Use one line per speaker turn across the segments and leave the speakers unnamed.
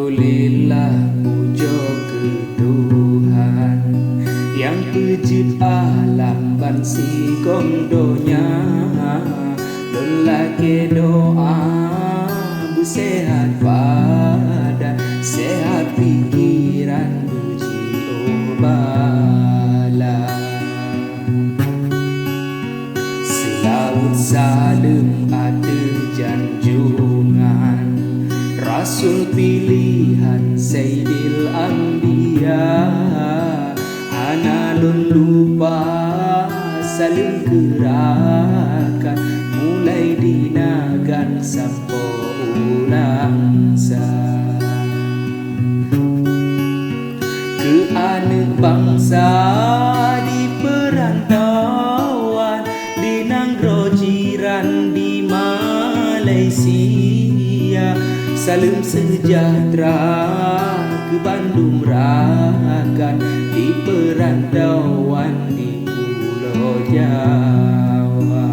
Alhamdulillah puja ke Tuhan yang pejit alam bansi kondonya. Lelaki doa bersehat badan, sehat pikiran, puji obala. Selaut salam ada janjungan Rasul pilihan Sayyidil Anbiya. Analun lupa saling gerakan mulai dinagan sampo ulang ke anak bangsa di perantauan, di nanggro jiran di Malaysia. Salam sejahtera ke Bandung Rakan, di perantauan di Pulau Jawa.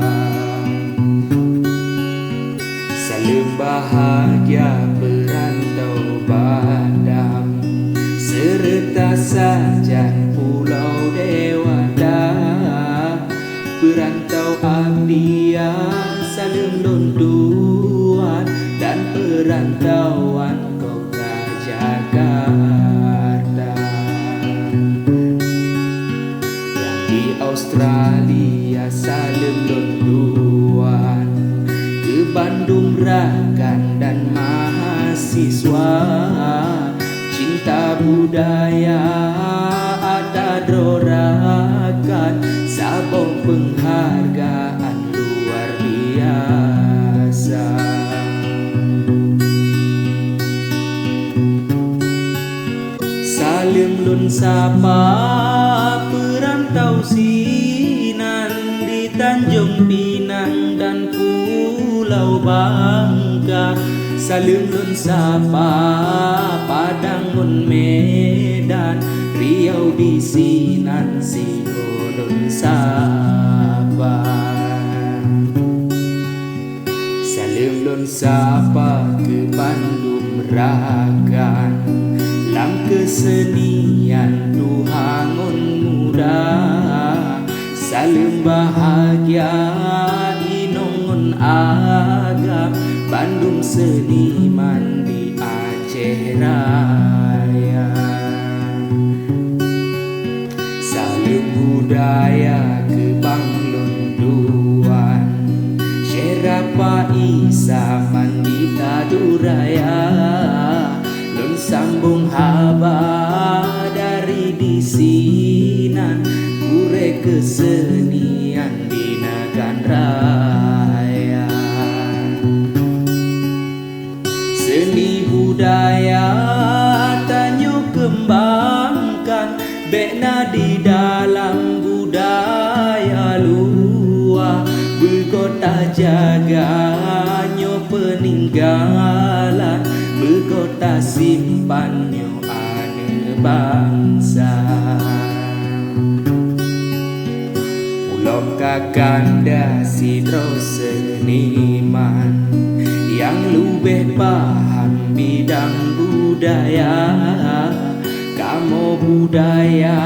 Salam bahagia perantau Batam serta sajan Pulau Dewata. Perantau Abdia salam londuan dan perantauan kota Jakarta. Yang di Australia salam londuan ke Bandung Rakan dan mahasiswa. Cinta budaya ada drorakan, sabong penghargaan luar biasa. Salim lun sapa perantau Sinan di Tanjung Pinang dan Pulau Bangka. Salim lun sapa Padang mun Medan, Riau di Sinan Sigo lun sapa. Salim lun sapa ke Bandung Rakan, lam kesenian duhangun muda. Salim bahagia inongun agam, Bandung seniman di Aceh Raya. Salim budaya ke Banglon Duan, Syerapa Isa Mandita Duraya. Lun sambung haba dari di Sinan, kure kesenian di Nagan Raya. Seni budaya tanyo kembangkan, bekna di dalam budaya luar. Berkota jaga nyo peninggalan, berkota simpan nyo ane bangsa. Ulom kakanda sidro seniman yang lebih paham bidang budaya. Kamu budaya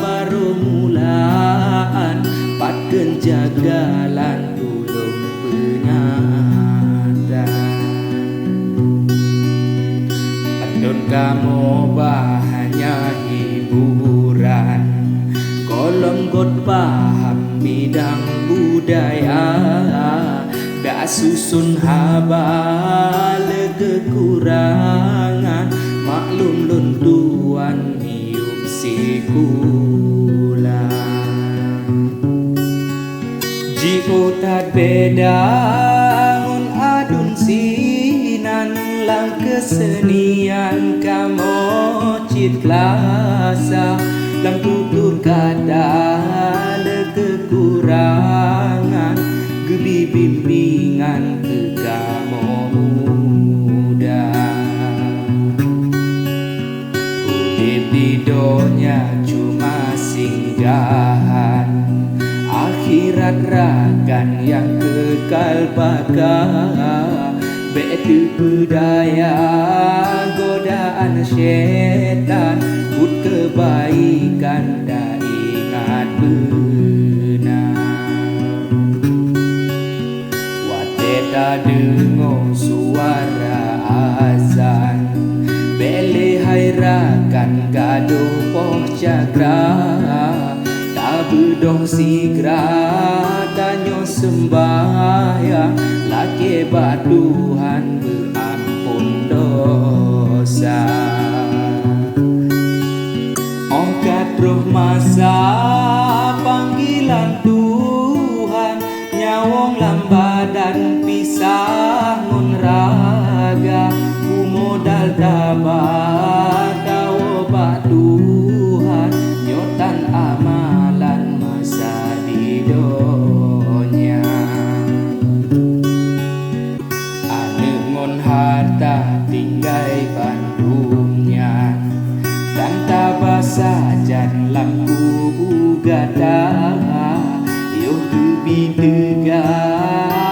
baru mulaan, patken jagalan ulum penyata. Adon kamu bahannya hiburan, kolom got paham bidang budaya. Dak susun habal kekurangan, maklum lunduan hiup sikula. Jiko tak beda ngun adun Sinan, lang kesenian kamu cit klasa. Lang tutur kata le kekurangan, gebi bimbingan ke kamu muda. Udip di donya cuma singgahan, akhirat rakan yang kekal baka. Betu budaya godaan setan, put kebaikan dah ingat benar. Wateta dengar suara azan, bele hairakan gaduh poh cagra. Tak bedoh sigra tanyo sembahyang, laki Tuhan berampun dosa. Ongkat roh masa panggilan Tuhan, nyawong lambadan pisah ngon raga. Ku modal tabat tawo bak Tuhan, nyotan amalan masa di donya. Ane ngon harta tinggai bandungnya, dan tabasa jan lampu gada. Yo gebi tega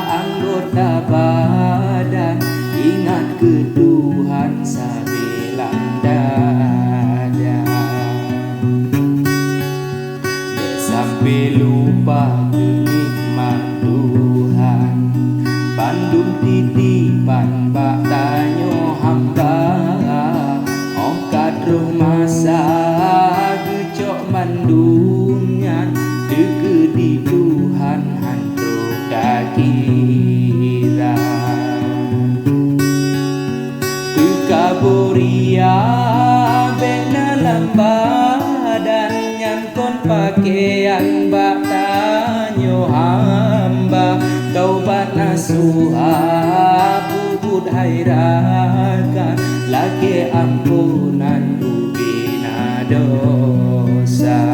anggota badan, ingat ke Tuhan sabilang dada. Sampai lupa kenikmat Tuhan, Bandung titipan bak tanyo hamba. Ongkat roh masa gecok mandumnya, deke di Tuhan hantro dakira. Tukaburia bena lambadan, nyankon pakaian bak tanyo hamba. Taubat nasuha puput hairakan, laki ampunan bina dosa.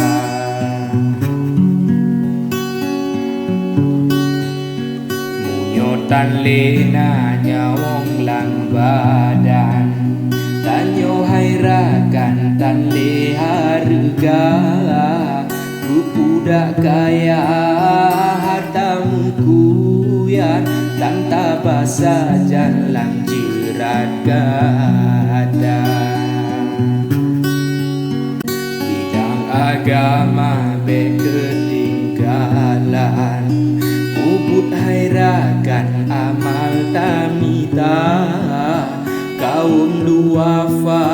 Munyotan lena nyawong lang badan, tanyo hairakan tan le harga. Ku budak kaya hartamu kuyan, dan tabasa jalan jerat gada. Bidang agama be ketinggalan, puput hairakan amal tamita. Kaum duafa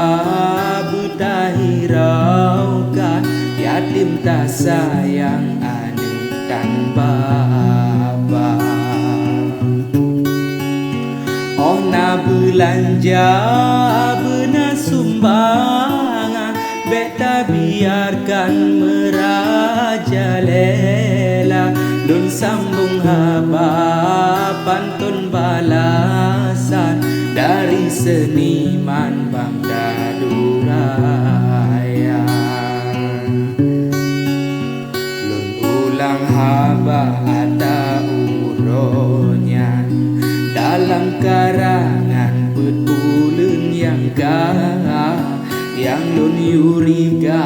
betahiraukan, yatim tak sayang anak dan bapa. Ona belanja bena sumbangan, beta biarkan merajalela. Don sambung haba pantun balasan, dari seniman Bangda Duraya. Lun ulang haba ada uronya, dalam karangan betulen yang gah, yang lun yurika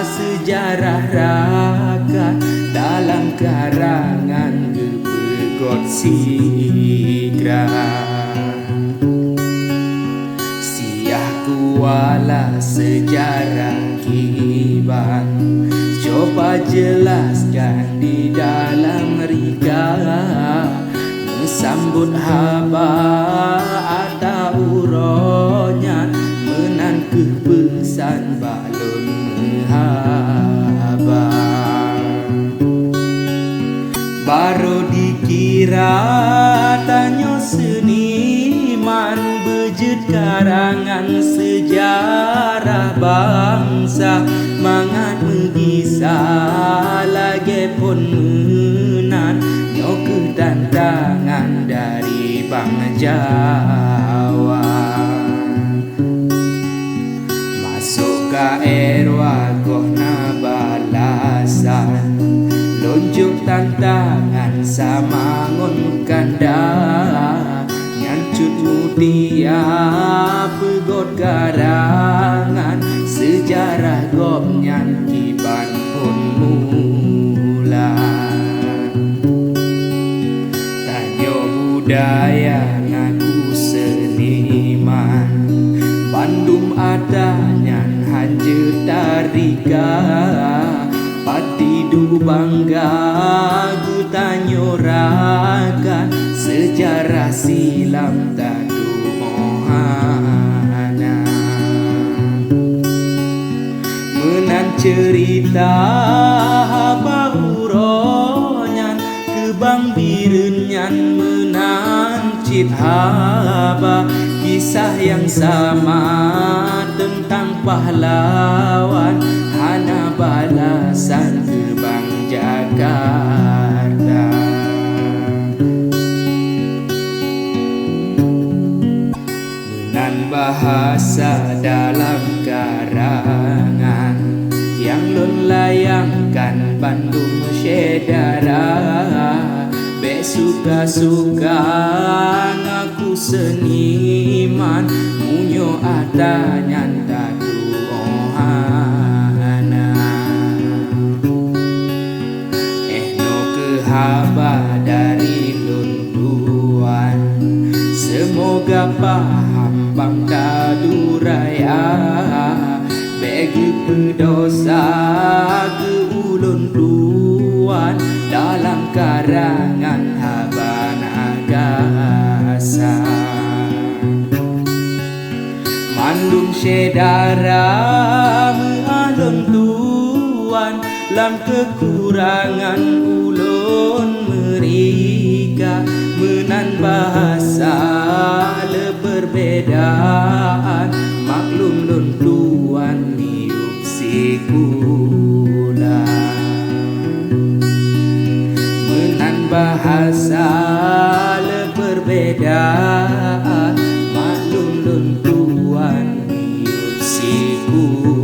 sejarah rakyat. Dalam karangan gepegot sigra, siah kuala sejarah kiban. Coba jelaskan di dalam rika, sambut haba atau uronya, menan kepesan balon haba. Baru dikira tanyo seniman, bejut karangan sejarah bangsa. Mangat mengisah lagi pun menan, nyok tantangan dari Bang Jawa. Masuk ke erwa kohna balasan, lonjok tantangan sama ngon kanda. Nyancut mutia pegot karangan, sejarah gopnyan kiban pun mula. Tanyo budaya ngaku bangga ku tanyorakan sejarah silam tadu mohana menan cerita bauronyan kebang birunyan menan cit haba kisah yang sama tentang pahlawan hana balasan kebang Jakarta menan bahasa dalam karangan yang lon layangkan Bandung Syedara be suka-suka ngaku seniman munyo atanyan tadu ohana no kehaba dari lunduan semoga paham bang tadu raya bagi pendosa ke ulun tuan dalam karangan Habanagasa Mandung Syedara mengalun tuan lam kekurangan ulun mereka menan bahasa le perbedaan maklum lun tuan niup sikula menan bahasa le perbedaan maklum lun tuan niup sikula